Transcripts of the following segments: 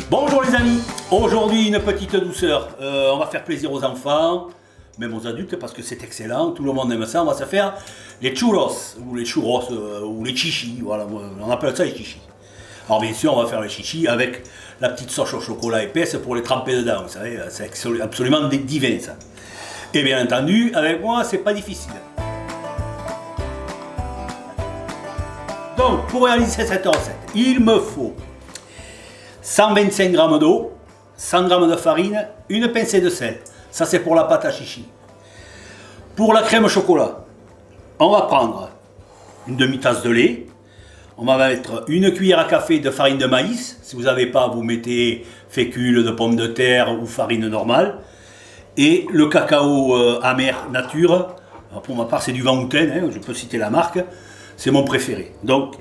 Bonjour les amis, aujourd'hui une petite douceur, on va faire plaisir aux enfants, même aux adultes parce que c'est excellent, tout le monde aime ça, on va se faire les churros, ou les chichis, voilà, on appelle ça les chichis. Alors bien sûr on va faire les chichis avec la petite sauce au chocolat épaisse pour les tremper dedans, vous savez, c'est absolument divin ça. Et bien entendu, avec moi c'est pas difficile. Donc pour réaliser cette recette, il me faut 125 g d'eau, 100 g de farine, une pincée de sel. Ça c'est pour la pâte à chichi. Pour la crème au chocolat, on va prendre une demi-tasse de lait. On va mettre une cuillère à café de farine de maïs. Si vous n'avez pas, vous mettez fécule de pommes de terre ou farine normale. Et le cacao amer nature. Alors pour ma part c'est du Van Houten, hein, je peux citer la marque. C'est mon préféré. Donc,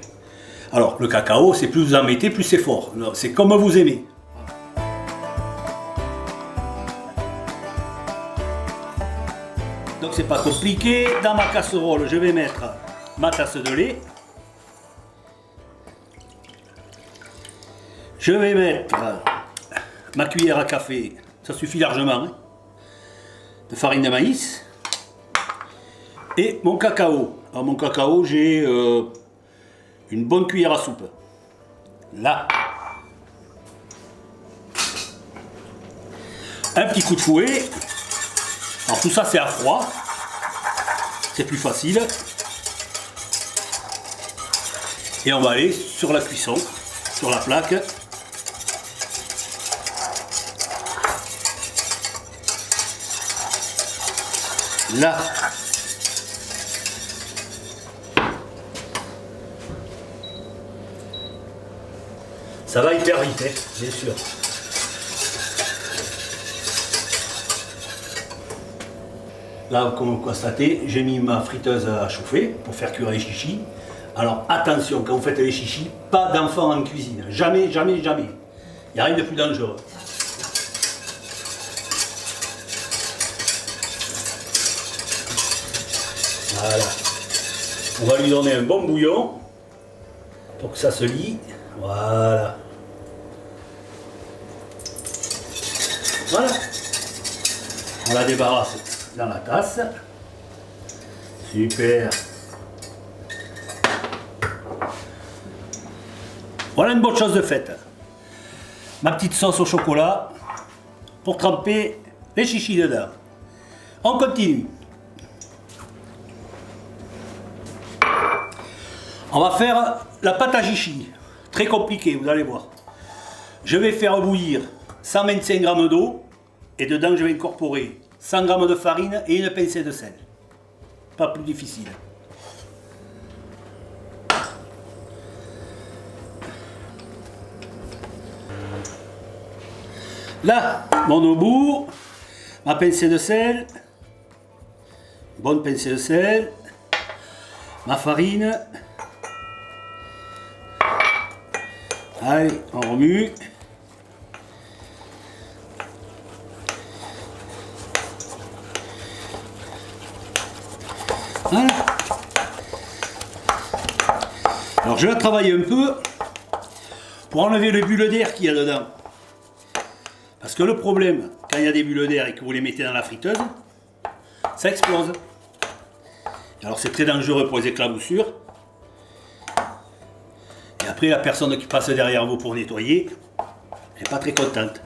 alors, le cacao, c'est plus vous en mettez, plus c'est fort. C'est comme vous aimez. Donc, c'est pas compliqué. Dans ma casserole, je vais mettre ma tasse de lait. Je vais mettre ma cuillère à café, ça suffit largement, hein, de farine de maïs. Et mon cacao. Alors, mon cacao, j'ai une bonne cuillère à soupe. Là. Un petit coup de fouet. Alors tout ça c'est à froid. C'est plus facile. Et on va aller sur la cuisson, sur la plaque. Là. Ça va hyper vite, hein, bien sûr. Là, comme vous constatez, j'ai mis ma friteuse à chauffer pour faire cuire les chichis. Alors attention, quand vous faites les chichis, pas d'enfants en cuisine. Jamais, jamais, jamais. Il n'y a rien de plus dangereux. Voilà. On va lui donner un bon bouillon pour que ça se lie. Voilà. Voilà. On la débarrasse dans la tasse. Super. Voilà une bonne chose de faite. Ma petite sauce au chocolat pour tremper les chichis dedans. On continue. On va faire la pâte à chichi. Très compliqué, vous allez voir. Je vais faire bouillir 125 g d'eau et dedans je vais incorporer 100 g de farine et une pincée de sel. Pas plus difficile. Là, mon eau bout, ma pincée de sel, bonne pincée de sel, ma farine. Allez, on remue. Voilà. Alors je vais travailler un peu pour enlever le bulles d'air qu'il y a dedans. Parce que le problème, quand il y a des bulles d'air et que vous les mettez dans la friteuse, ça explose. Alors c'est très dangereux pour les éclaboussures. Et après, la personne qui passe derrière vous pour nettoyer, elle n'est pas très contente.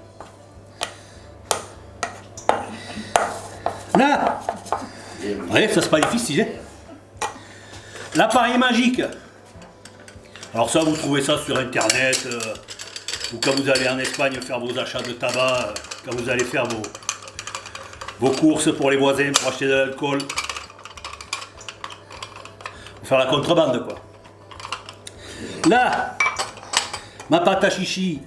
Là, vous voyez, ça c'est pas difficile. Hein. L'appareil magique. Alors ça, vous trouvez ça sur internet, ou quand vous allez en Espagne faire vos achats de tabac, quand vous allez faire vos courses pour les voisins, pour acheter de l'alcool. Pour faire la contrebande, quoi. Là, ma pâte à chichi,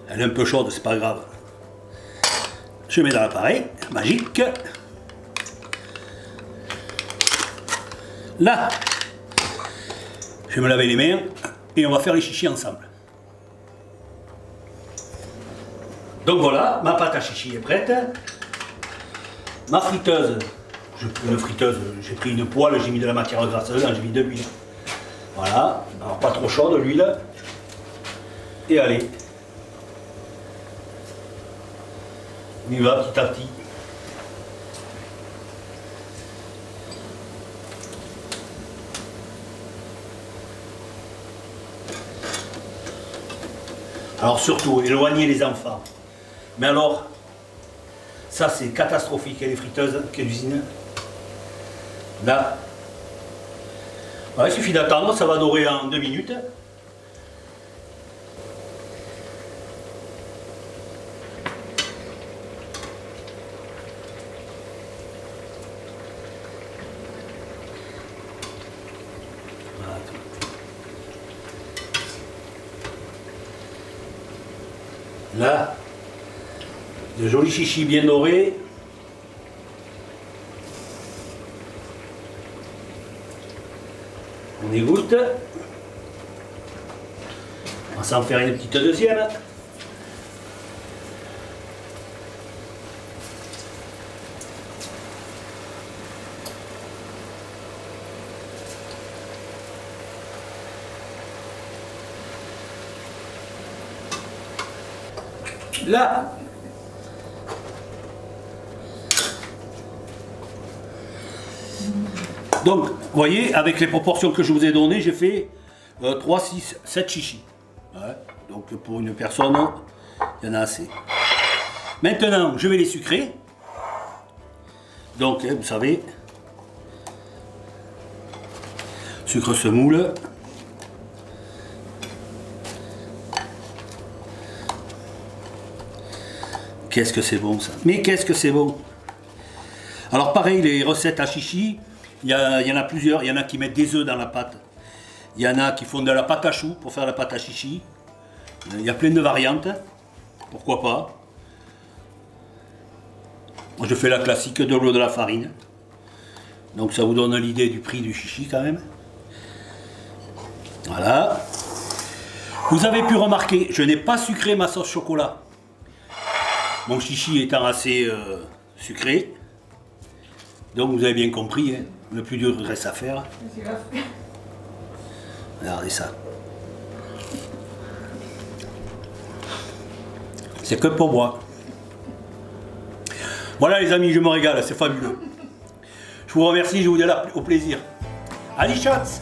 elle est un peu chaude, c'est pas grave. Je mets dans l'appareil magique. Là, je vais me laver les mains et on va faire les chichis ensemble. Donc voilà, ma pâte à chichi est prête. Ma friteuse, j'ai pris une poêle, j'ai mis de la matière grasse dedans, j'ai mis de l'huile. Voilà, alors pas trop chaude l'huile. Et allez. On y va petit à petit. Alors surtout, éloignez les enfants. Mais alors, ça c'est catastrophique, les friteuses, quelle usine. Là, ouais, il suffit d'attendre, ça va dorer en 2 minutes. Là, de jolis chichis bien dorés. On égoutte. On va s'en faire une petite deuxième. Là, donc, vous voyez, avec les proportions que je vous ai données, j'ai fait 3, 6, 7 chichis. Ouais, donc pour une personne, il y en a assez. Maintenant, je vais les sucrer. Donc, vous savez, sucre semoule. Qu'est-ce que c'est bon ça. Mais qu'est-ce que c'est bon. Alors pareil, les recettes à chichi, il y en a plusieurs. Il y en a qui mettent des œufs dans la pâte. Il y en a qui font de la pâte à choux pour faire la pâte à chichi. Il y a plein de variantes. Pourquoi pas. Moi je fais la classique de l'eau de la farine. Donc ça vous donne l'idée du prix du chichi quand même. Voilà. Vous avez pu remarquer, je n'ai pas sucré ma sauce chocolat. Mon chichi étant assez sucré. Donc vous avez bien compris, hein, le plus dur reste à faire. Regardez ça. C'est que pour moi. Voilà les amis, je me régale, c'est fabuleux. Je vous remercie, je vous dis au plaisir. Allez, chats!